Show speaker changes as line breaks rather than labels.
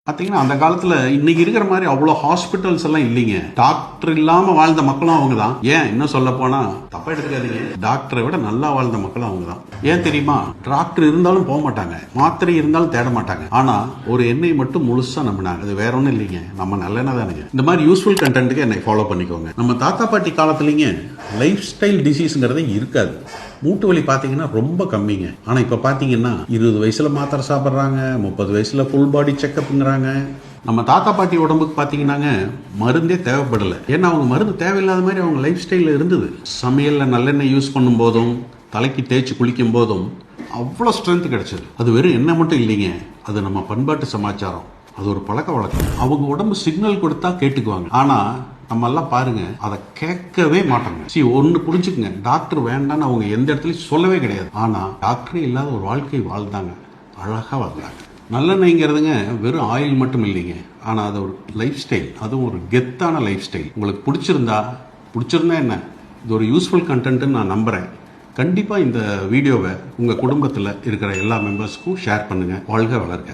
பார்த்தீங்கன்னா அந்த காலத்தில் இன்னைக்கு இருக்கிற மாதிரி அவ்வளோ ஹாஸ்பிட்டல்ஸ் எல்லாம் இல்லைங்க. டாக்டர் இல்லாமல் வாழ்ந்த மக்களும் அவங்க தான். ஏன் இன்னும் சொல்ல போனா தப்பா எடுத்துக்காதீங்க, டாக்டரை விட நல்லா வாழ்ந்த மக்களும் அவங்க தான். ஏன் தெரியுமா? டாக்டர் இருந்தாலும் போக மாட்டாங்க, மாத்திரை இருந்தாலும் தேட மாட்டாங்க. ஆனா ஒரு எண்ணெய் மட்டும் முழுசா நம்பினாங்க. அது வேற ஒன்றும் இல்லைங்க, நம்ம நல்லெண்ணெய் தானுங்க. இந்த மாதிரி யூஸ்ஃபுல் கண்டென்ட்டுக்கு என்னை ஃபாலோ பண்ணிக்கோங்க. நம்ம தாத்தா பாட்டி காலத்துலங்க லைஃப் ஸ்டைல் டிசீஸ்ங்கிறதே இருக்காது. மூட்டு வலி பார்த்தீங்கன்னா ரொம்ப கம்மிங்க. ஆனால் இப்போ பார்த்தீங்கன்னா 20 வயசில் மாத்திரை சாப்பிட்றாங்க, 30 வயசில் ஃபுல் பாடி செக்கப்புங்கிறாங்க. நம்ம தாத்தா பாட்டி உடம்புக்கு பார்த்தீங்கன்னாங்க மருந்தே தேவைப்படலை. ஏன்னா அவங்க மருந்து தேவையில்லாத மாதிரி அவங்க லைஃப் ஸ்டைலில் இருந்தது. சமையலில் நல்லெண்ணெய் யூஸ் பண்ணும் போதும் தலைக்கு தேய்ச்சி குளிக்கும் போதும் அவ்வளோ ஸ்ட்ரென்த் கிடைச்சது. அது வெறும் எண்ணெய் மட்டும் இல்லைங்க, அது நம்ம பண்பாட்டு சமாச்சாரம், அது ஒரு பழக்க வழக்கம். அவங்க உடம்பு சிக்னல் கொடுத்தா கேட்டுக்குவாங்க. ஆனால் நம்ம எல்லாம் பாருங்க அதை கேட்கவே மாட்டாங்க. ஒன்னு புரிஞ்சுக்குங்க, டாக்டர் வேண்டான்னு அவங்க எந்த இடத்துலயும் சொல்லவே கிடையாது. ஆனா டாக்டரே இல்லாத ஒரு வாழ்க்கை வாழ்ந்தாங்க, அழகா வாழ்ந்தாங்க. நல்லெண்ணெய்ங்கிறதுங்க வெறும் ஆயில் மட்டும் இல்லைங்க, ஆனா அது ஒரு லைஃப் ஸ்டைல், அதுவும் ஒரு கெத்தான லைஃப் ஸ்டைல். உங்களுக்கு பிடிச்சிருந்தா என்ன, இது ஒரு யூஸ்ஃபுல் கண்டென்ட்னு நான் நம்புறேன். கண்டிப்பா இந்த வீடியோவை உங்க குடும்பத்தில் இருக்கிற எல்லா மெம்பர்ஸ்க்கும் ஷேர் பண்ணுங்க. வாழ்க வளர்க.